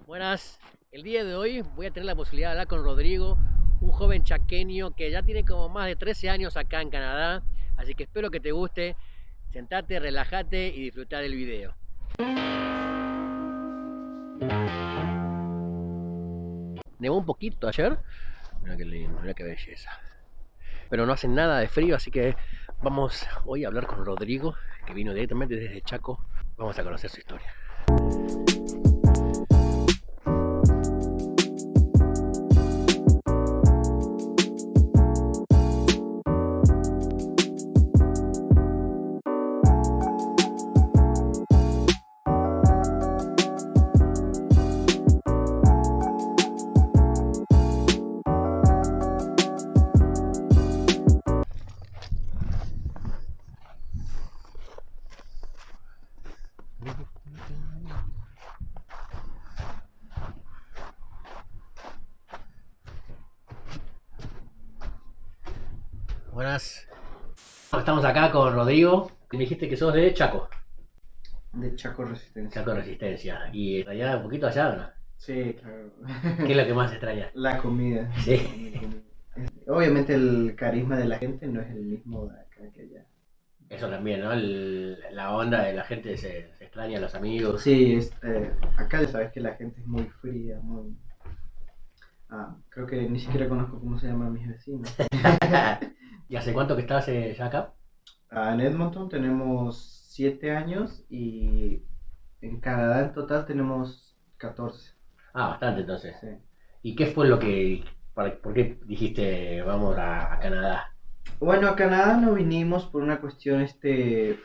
Buenas, el día de hoy voy a tener la posibilidad de hablar con Rodrigo, un joven chaqueño que ya tiene como más de 13 años acá en Canadá, así que espero que te guste. Sentate, relájate y disfrutar del video. Nevó un poquito ayer, mira qué lindo, mira qué belleza. Pero no hace nada de frío, así que vamos hoy a hablar con Rodrigo, que vino directamente desde Chaco. Vamos a conocer su historia. Buenas. Estamos acá con Rodrigo. Me dijiste que sos de Chaco. De Chaco Resistencia. Chaco Resistencia. ¿Y allá un poquito allá o no? Sí, claro. ¿Qué es lo que más extraña? La comida. Sí. La comida. Obviamente el carisma de la gente no es el mismo de acá que allá. Eso también, ¿no? La onda de la gente se extraña, los amigos. Sí, acá ya sabes que la gente es muy fría, muy... creo que ni siquiera conozco cómo se llaman mis vecinos. ¿Y hace cuánto que estás ya acá? En Edmonton tenemos 7 años y en Canadá en total tenemos 14. Ah, bastante entonces. Sí. ¿Y qué fue lo que... ¿Por qué dijiste vamos a Canadá? Bueno, a Canadá no vinimos por una cuestión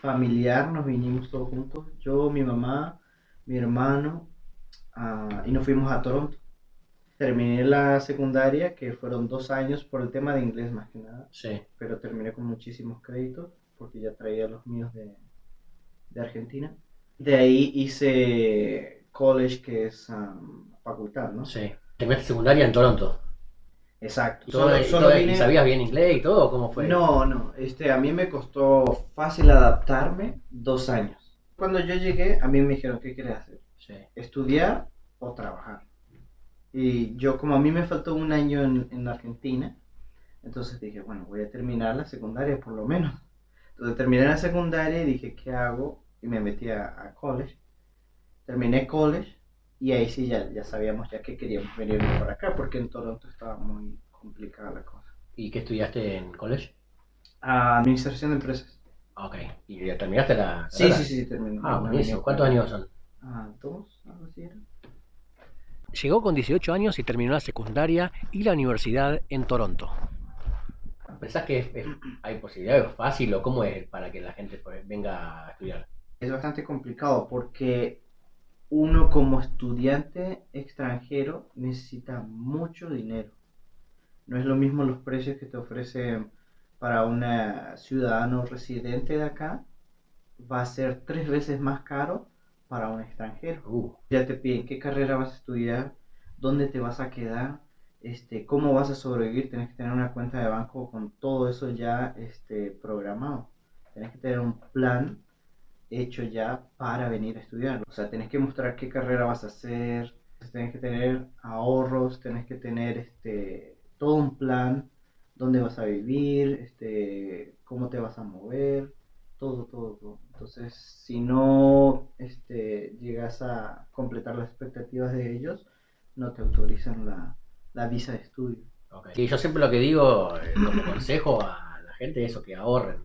familiar, nos vinimos todos juntos, yo, mi mamá, mi hermano, y nos fuimos a Toronto. Terminé la secundaria, que fueron 2 años por el tema de inglés más que nada, Sí. pero terminé con muchísimos créditos porque ya traía los míos de Argentina. De ahí hice college, que es facultad, ¿no? Sí. ¿Terminaste secundaria en Toronto? Exacto. ¿Y sabías bien inglés y todo? ¿Cómo fue? No, a mí me costó fácil adaptarme 2 años. Cuando yo llegué, a mí me dijeron, ¿qué quieres hacer? Sí. ¿Estudiar o trabajar? Y yo, como a mí me faltó un año en Argentina, entonces dije, bueno, voy a terminar la secundaria por lo menos. Entonces terminé la secundaria y dije, ¿qué hago? Y me metí a college. Terminé college y ahí sí ya sabíamos ya que queríamos venirnos por acá, porque en Toronto estaba muy complicada la cosa. ¿Y qué estudiaste en college? Administración de empresas. Ok. ¿Y ya terminaste la Sí, carrera? sí, terminé. Ah, buenísimo. ¿Cuántos años son? 2, algo así era. Llegó con 18 años y terminó la secundaria y la universidad en Toronto. ¿Pensás que hay posibilidades fácil o cómo es para que la gente venga a estudiar? Es bastante complicado porque uno como estudiante extranjero necesita mucho dinero. No es lo mismo los precios que te ofrecen para un ciudadano residente de acá. Va a ser 3 veces más caro para un extranjero. Ya te piden qué carrera vas a estudiar, dónde te vas a quedar, cómo vas a sobrevivir. Tenés que tener una cuenta de banco con todo eso ya programado. Tenés que tener un plan hecho ya para venir a estudiar. O sea, tenés que mostrar qué carrera vas a hacer, tenés que tener ahorros, tenés que tener todo un plan, dónde vas a vivir, cómo te vas a mover, todo. Entonces, si no llegas a completar las expectativas de ellos, no te autorizan la visa de estudio. Okay. Sí, yo siempre lo que digo como consejo a la gente es eso, que ahorren.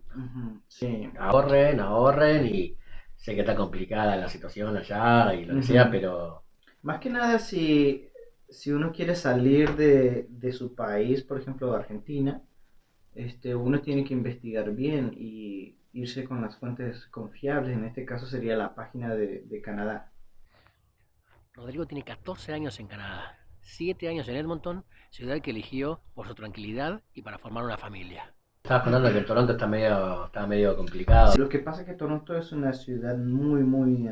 Sí. Ahorren y sé que está complicada la situación allá y lo que sea, pero... Más que nada si uno quiere salir de su país, por ejemplo de Argentina, uno tiene que investigar bien y irse con las fuentes confiables. En este caso sería la página de Canadá. Rodrigo tiene 14 años en Canadá, 7 años en Edmonton, ciudad que eligió por su tranquilidad y para formar una familia. Estabas contando que Toronto está medio complicado. Lo que pasa es que Toronto es una ciudad muy,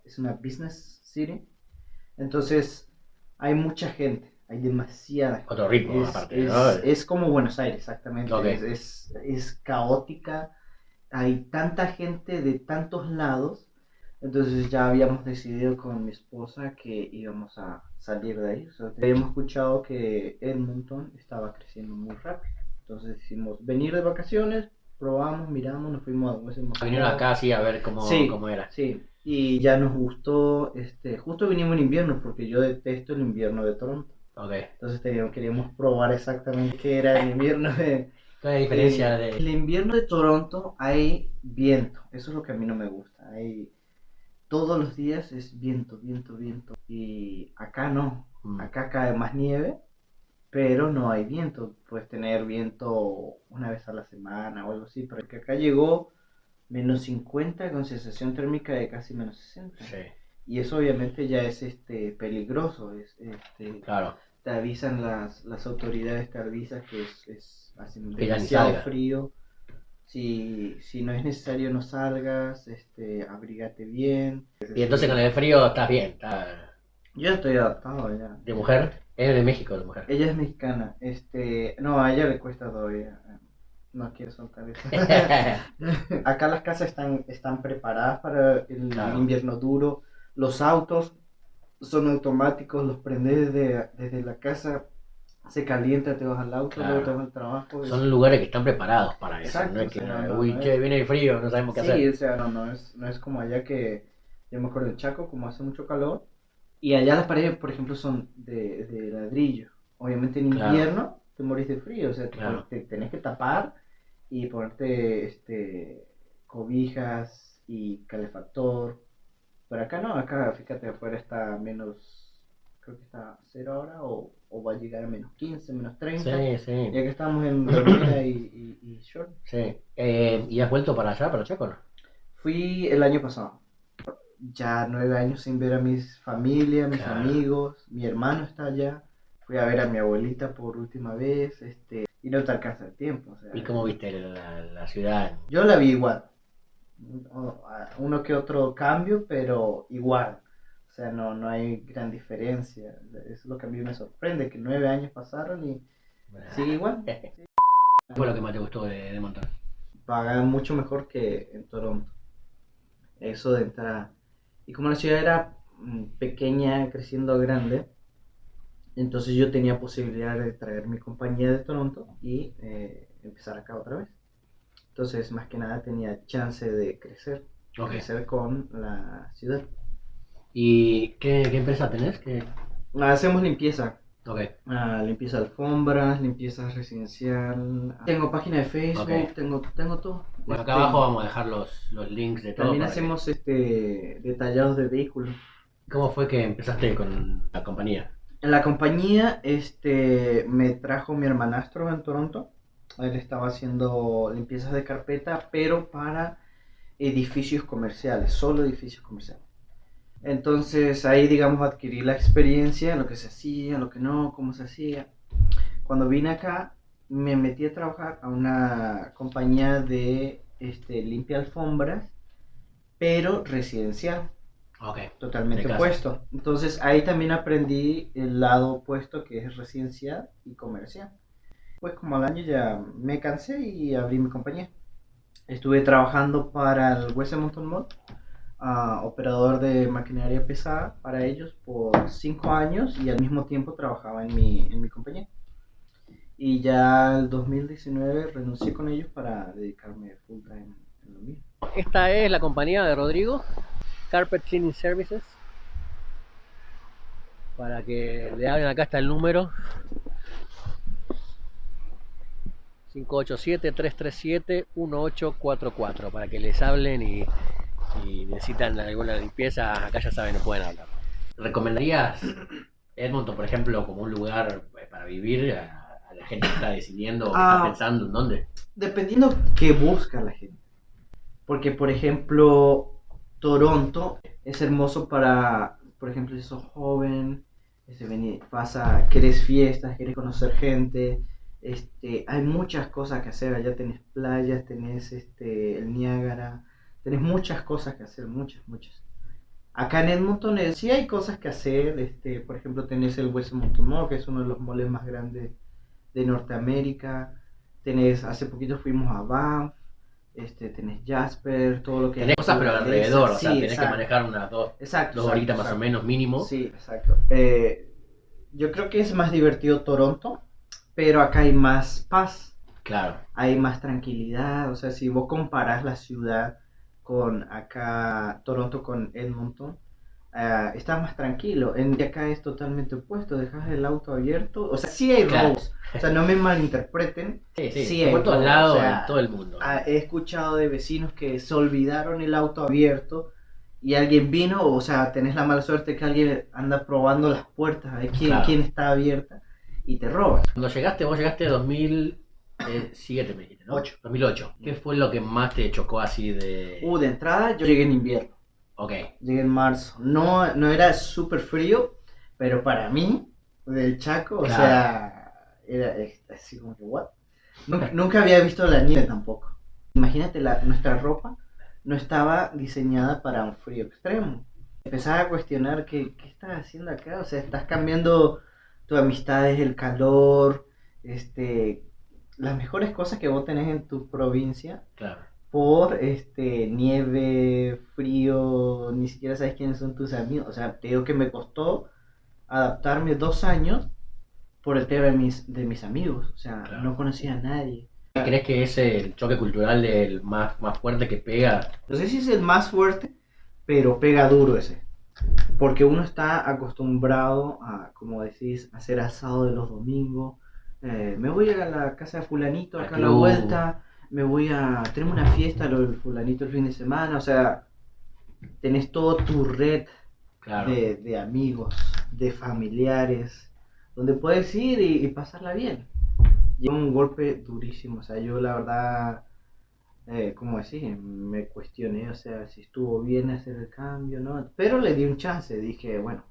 es una business city. Entonces hay mucha gente, hay demasiada gente. Otro ritmo aparte, ¿no? Es como Buenos Aires, exactamente. Okay. Es caótica, hay tanta gente de tantos lados Entonces ya habíamos decidido con mi esposa que íbamos a salir de ahí. O sea, habíamos escuchado que Edmonton estaba creciendo muy rápido. Entonces decidimos venir de vacaciones, probamos, miramos, nos fuimos a Vinieron Western. acá, sí, a ver Sí, cómo era. sí. Y ya nos gustó, justo vinimos en invierno porque yo detesto el invierno de Toronto. Ok. Entonces queríamos probar exactamente qué era el invierno de... ¿Cuál es la diferencia de...? El invierno de Toronto hay viento, eso es lo que a mí no me gusta. Todos los días es viento, viento, viento. Y acá no, acá cae más nieve, pero no hay viento. Puedes tener viento una vez a la semana o algo así, pero que acá llegó -50 con sensación térmica de casi -60. Sí, Y eso obviamente ya es peligroso. claro. Te avisan las autoridades, te avisan que hace Que ya ni demasiado salga. frío. Si no es necesario no salgas, abrígate bien. Y entonces con el frío estás bien. Yo ya estoy adaptado ya. ¿De mujer? Es de México, de mujer. Ella es mexicana, no, a ella le cuesta todavía. No quiero soltar eso. Acá las casas están preparadas para el Claro. invierno duro. Los autos son automáticos, los prendes desde la casa, se calienta, te vas al auto, Claro. luego te vas al trabajo. Son lugares que están preparados para eso. Exacto, No es que, o sea, uy, no che, es... viene el frío, no sabemos qué Sí, hacer. o sea, no es como allá que yo me acuerdo en Chaco, como hace mucho calor, y allá las paredes, por ejemplo, son de ladrillo. Obviamente en Claro. invierno te morís de frío, o sea, Claro. te tenés que tapar y ponerte cobijas y calefactor. Pero acá no, acá fíjate, afuera está creo que está 0 ahora o va a llegar a -15, -30. Sí, sí. Ya que estamos en remera y short. Sí. ¿Y has vuelto para allá, para Chaco, no? Fui el año pasado. Ya 9 años sin ver a mis familia, mis Claro. amigos, mi hermano está allá. Fui a ver a mi abuelita por última vez, y no te alcanza el tiempo. O sea, ¿Y cómo viste la ciudad? yo la vi igual. Uno que otro cambio, pero igual. O sea, no hay gran diferencia. Eso es lo que a mí me sorprende, que 9 años pasaron y sigue igual. ¿Qué fue lo que más te gustó de Montana? Pagan mucho mejor que en Toronto. Eso de entrar. Y como la ciudad era pequeña, creciendo grande, entonces yo tenía posibilidad de traer mi compañía de Toronto y empezar acá otra vez. Entonces, más que nada tenía chance de crecer, Ok. crecer con la ciudad. ¿Y qué empresa tenés? Hacemos limpieza. Ok. Limpieza de alfombras, limpieza residencial. Tengo página de Facebook, Ok. tengo todo. Bueno, acá abajo vamos a dejar los links de todo. También para hacemos detallados de vehículos. ¿Cómo fue que empezaste con la compañía? En la compañía me trajo mi hermanastro en Toronto. Él estaba haciendo limpiezas de carpeta, pero para edificios comerciales, solo edificios comerciales. Entonces ahí, digamos, adquirí la experiencia, lo que se hacía, lo que no, cómo se hacía. Cuando vine acá, me metí a trabajar a una compañía de limpia alfombras, pero residencial. Ok. Totalmente De casa. opuesto. Entonces ahí también aprendí el lado opuesto que es residencial y comercial. Pues como al año ya me cansé y abrí mi compañía. Estuve trabajando para el Western Mall, operador de maquinaria pesada para ellos por 5 años y al mismo tiempo trabajaba en mi compañía. Y ya el 2019 renuncié con ellos para dedicarme full time en lo mío. Esta es la compañía de Rodrigo, Carpet Cleaning Services. Para que le hablen, acá está el número 587-337-1844 para que les hablen y necesitan alguna limpieza, acá ya saben, no pueden hablar. ¿Recomendarías Edmonton, por ejemplo, como un lugar para vivir a la gente que está decidiendo o que está pensando en dónde? Dependiendo qué busca la gente. Porque, por ejemplo, Toronto es hermoso para, por ejemplo, si sos joven, querés fiestas, querés conocer gente. Hay muchas cosas que hacer. Allá tenés playas, tenés el Niágara, tenés muchas cosas que hacer, muchas. Acá en Edmonton sí hay cosas que hacer. Por ejemplo, tenés el Western Mall, que es uno de los malls más grandes de Norteamérica. Hace poquito fuimos a Banff. tenés Jasper, todo lo que Tenés es cosas, pero naturaleza. alrededor, o sea, Sí, tenés que exacto. manejar unas Exacto, dos exacto, horitas más o exacto. menos mínimo. Sí, exacto. Yo creo que es más divertido Toronto, pero acá hay más paz, Claro, hay más tranquilidad. O sea, si vos comparás la ciudad con acá, Toronto con Edmonton, estás más tranquilo. De acá es totalmente opuesto, dejas el auto abierto. O sea, sí hay claro. robos. O sea, no me malinterpreten, Sí, sí hay por todos robos. O lados, en todo sea, el mundo. he escuchado de vecinos que se olvidaron el auto abierto y alguien vino, o sea, tenés la mala suerte que alguien anda probando las puertas, a ver Claro. quién está abierta y te roban. Cuando llegaste, vos llegaste en 2007, me dijiste, ¿no? 8. 2008. ¿Qué fue lo que más te chocó así de...? De entrada yo llegué en invierno, Ok, llegué en marzo. No era súper frío, pero para mí, del Chaco, o Claro. sea, era así como que, ¿what? Nunca había visto la nieve tampoco. Imagínate, nuestra ropa no estaba diseñada para un frío extremo. Empezaba a cuestionar qué estás haciendo acá. O sea, estás cambiando tus amistades, el calor, las mejores cosas que vos tenés en tu provincia claro. por nieve, frío, ni siquiera sabes quiénes son tus amigos. O sea, te digo que me costó adaptarme 2 años por el tema de mis amigos. O sea, Claro. no conocía a nadie. ¿Crees que es el choque cultural del más fuerte que pega? No sé si es el más fuerte, pero pega duro ese. Porque uno está acostumbrado a, como decís, hacer asado de los domingos. Me voy a la casa de fulanito Al acá a la club. vuelta. Tenemos una fiesta, lo del fulanito el fin de semana. O sea, tenés toda tu red Claro. de amigos, de familiares, donde puedes ir y pasarla bien. Y un golpe durísimo. O sea, yo la verdad, ¿cómo decir? Me cuestioné, o sea, si estuvo bien hacer el cambio, ¿no? Pero le di un chance, dije, bueno,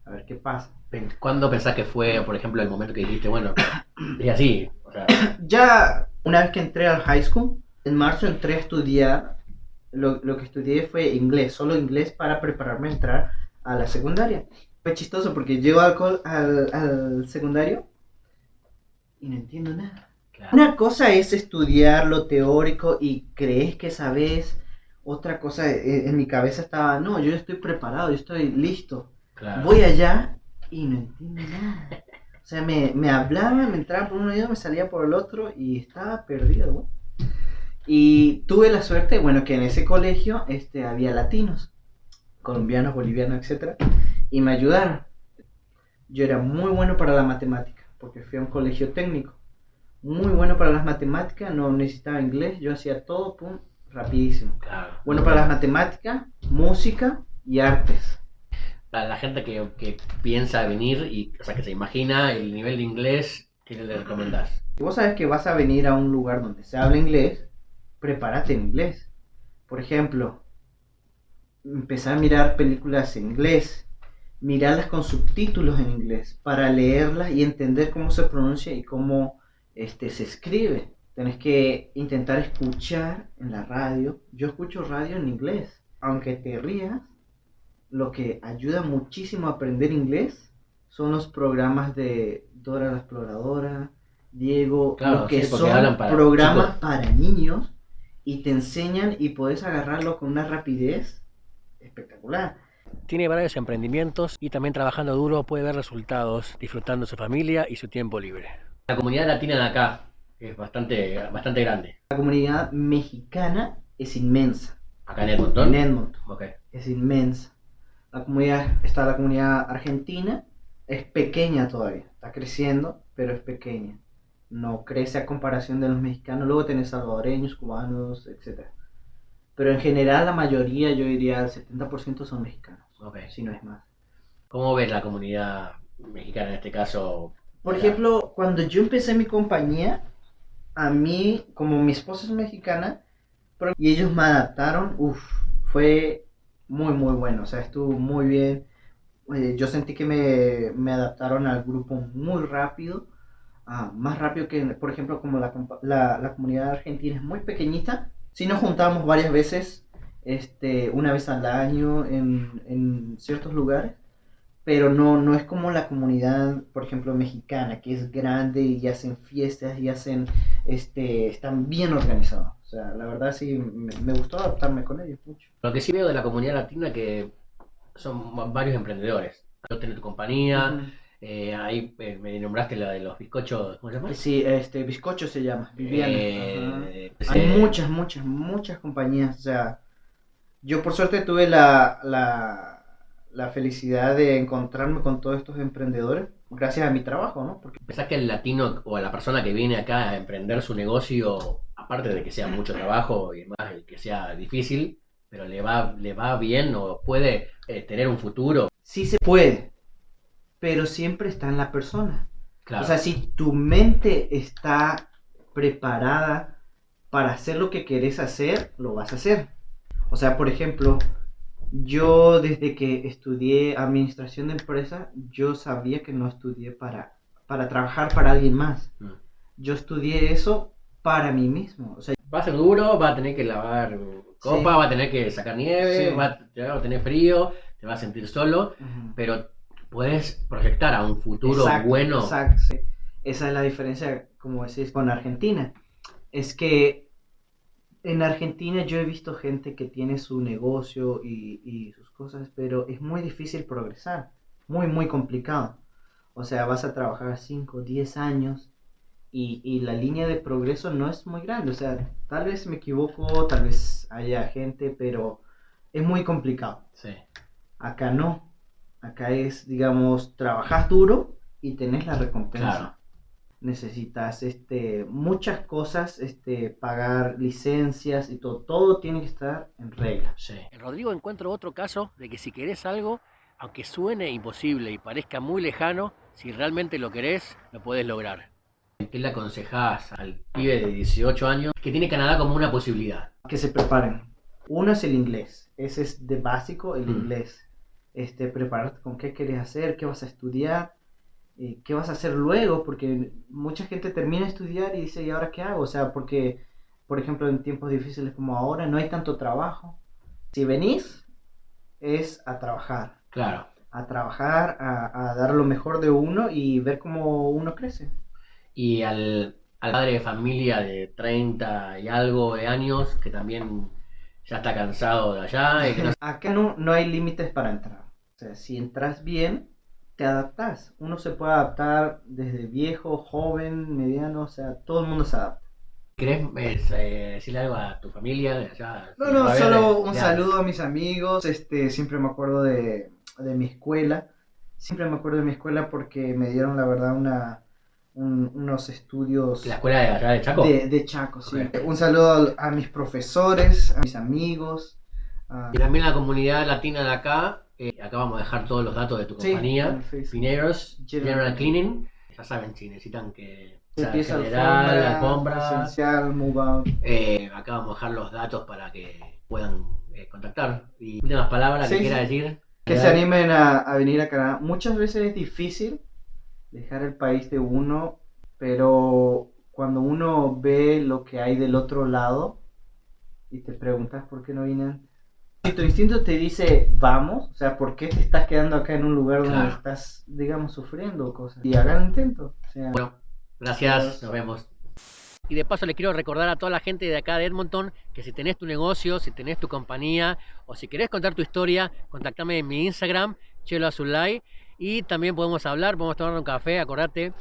a ver qué pasa. ¿Cuándo pensás que fue, por ejemplo, el momento que dijiste, bueno, es así? O sea, Ya una vez que entré al high school, en marzo entré a estudiar, lo que estudié fue inglés, solo inglés para prepararme a entrar a la secundaria. Fue chistoso porque llego al secundario y no entiendo nada. claro. Una cosa es estudiar lo teórico y crees que sabes, otra cosa en mi cabeza estaba, no, yo estoy preparado, yo estoy listo. Claro. Voy allá y no entiendo nada. O sea, me hablaban, me entraban por un oído, me salía por el otro y estaba perdido, güey. Y tuve la suerte, bueno, que en ese colegio había latinos, colombianos, bolivianos, etcétera, y me ayudaron. Yo era muy bueno para la matemática, porque fui a un colegio técnico. Muy bueno para las matemáticas, no necesitaba inglés, yo hacía todo, pum, rapidísimo. Claro. Bueno para las matemáticas, música y artes. La gente que piensa venir y, o sea, que se imagina el nivel de inglés, ¿qué le recomendás? Si vos sabes que vas a venir a un lugar donde se habla inglés, prepárate en inglés. Por ejemplo, empezar a mirar películas en inglés, mirarlas con subtítulos en inglés, para leerlas y entender cómo se pronuncia y cómo se escribe. Tenés que intentar escuchar en la radio. Yo escucho radio en inglés. Aunque te rías, lo que ayuda muchísimo a aprender inglés son los programas de Dora la Exploradora, Diego, Claro, lo que sí, porque son hablan para programas chicos. para niños y te enseñan y podés agarrarlo con una rapidez espectacular. Tiene varios emprendimientos y también trabajando duro puede ver resultados, disfrutando su familia y su tiempo libre. La comunidad latina de acá es bastante grande. La comunidad mexicana es inmensa. Acá en Edmonton. En Edmonton. Ok. Es inmensa. Está la comunidad argentina, es pequeña todavía, está creciendo, pero es pequeña. No crece a comparación de los mexicanos. Luego tenés salvadoreños, cubanos, etc. Pero en general la mayoría, yo diría el 70% son mexicanos, Ok. si no es más. ¿Cómo ves la comunidad mexicana en este caso? Por ejemplo, cuando yo empecé mi compañía, a mí, como mi esposa es mexicana, y ellos me adaptaron, fue muy, muy bueno. O sea, estuvo muy bien. Yo sentí que me adaptaron al grupo muy rápido. Más rápido que, por ejemplo, como la comunidad argentina es muy pequeñita. Sí nos juntamos varias veces, una vez al año en ciertos lugares, pero no es como la comunidad, por ejemplo, mexicana, que es grande y hacen fiestas y están bien organizados. sea, la verdad sí, me gustó adaptarme con ellos mucho. Lo que sí veo de la comunidad latina que son varios emprendedores. Vos tenés tu compañía, Ujú. ahí me nombraste la de los bizcochos, ¿cómo se llama? Sí, Bizcocho se llama, Viviana. Ajá. Hay Eh, muchas compañías. O sea, yo por suerte tuve la felicidad de encontrarme con todos estos emprendedores gracias a mi trabajo, ¿no? Porque ¿Pensás que el latino o la persona que viene acá a emprender su negocio, aparte de que sea mucho trabajo y más el que sea difícil, pero le va bien o puede tener un futuro? sí se puede, pero siempre está en la persona. O Claro, sea, si tu mente está preparada para hacer lo que querés hacer, lo vas a hacer. O sea, por ejemplo, yo desde que estudié administración de empresas, yo sabía que no estudié para trabajar para alguien más. mm. Yo estudié eso para mí mismo. O sea, Va a ser duro, va a tener que lavar copa, sí, va a tener que sacar nieve, sí. te va a tener frío, te va a sentir solo, Ujú. pero puedes proyectar a un futuro Exacto, bueno. exacto. Sí. Esa es la diferencia, como decís, con Argentina. Es que en Argentina yo he visto gente que tiene su negocio y sus cosas, pero es muy difícil progresar, muy complicado. O sea, vas a trabajar 5 10 años y la línea de progreso no es muy grande. O sea, tal vez me equivoco, tal vez haya gente, pero es muy complicado. Sí, Acá no. Acá es, digamos, trabajas duro y tenés la claro. recompensa. Necesitas muchas cosas, pagar licencias y todo tiene que estar en regla. Sí. Rodrigo, encuentro otro caso de que si querés algo, aunque suene imposible y parezca muy lejano, si realmente lo querés, lo podés lograr. ¿Qué le aconsejás al pibe de 18 años que tiene Canadá como una posibilidad? Que se preparen. Uno es el inglés, ese es de básico el Mm, inglés. Prepararte con qué quieres hacer, qué vas a estudiar, qué vas a hacer luego, porque mucha gente termina de estudiar y dice, ¿y ahora qué hago? O sea, porque, por ejemplo, en tiempos difíciles como ahora no hay tanto trabajo. Si venís, es claro. a trabajar, a dar lo mejor de uno y ver cómo uno crece. Y al padre de familia de 30 y algo de años que también ya está cansado de allá y que no... Acá no hay límites para entrar. O sea, si entras bien, te adaptas. Uno se puede adaptar desde viejo, joven, mediano, o sea, todo el mundo se adapta. ¿Querés decirle algo a tu familia de allá? No, Si los no, va a ver solo un de- saludo a mis amigos. Siempre me acuerdo de mi escuela. Siempre me acuerdo de mi escuela porque me dieron, la verdad, unos la estudios escuela de allá de Chaco. de Chaco, Ok. sí. Un saludo a mis profesores, a mis amigos. Y también la comunidad latina de acá, acá vamos a dejar todos los datos de tu Sí, en compañía, el Facebook. Pineros General General Cleaning. Ya saben, si necesitan que sea Limpieza general, alfombra, alfombra, esencial, move out. acá vamos a dejar los datos para que puedan contactar. Y últimas palabras que Sí, quiera sí. decir. Que se animen a venir a Canadá. Muchas veces es difícil dejar el país de uno, pero cuando uno ve lo que hay del otro lado y te preguntas por qué no vine antes. Si tu instinto te dice vamos, o sea, ¿por qué te estás quedando acá en un lugar donde Claro. estás, digamos, sufriendo cosas? Y hagan el intento. O sea, Bueno, gracias, nos vemos. Y de paso les quiero recordar a toda la gente de acá de Edmonton que si tenés tu negocio, si tenés tu compañía o si querés contar tu historia, contactame en mi Instagram, Chelo Azulay, y también podemos hablar, podemos tomar un café, acordate,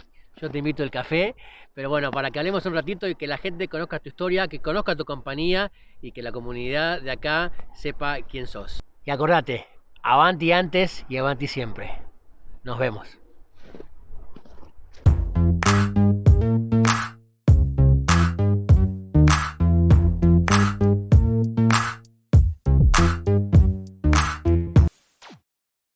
yo te invito al café, pero bueno, para que hablemos un ratito y que la gente conozca tu historia, que conozca tu compañía y que la comunidad de acá sepa quién sos. Y acordate, avanti antes y avanti siempre. Nos vemos.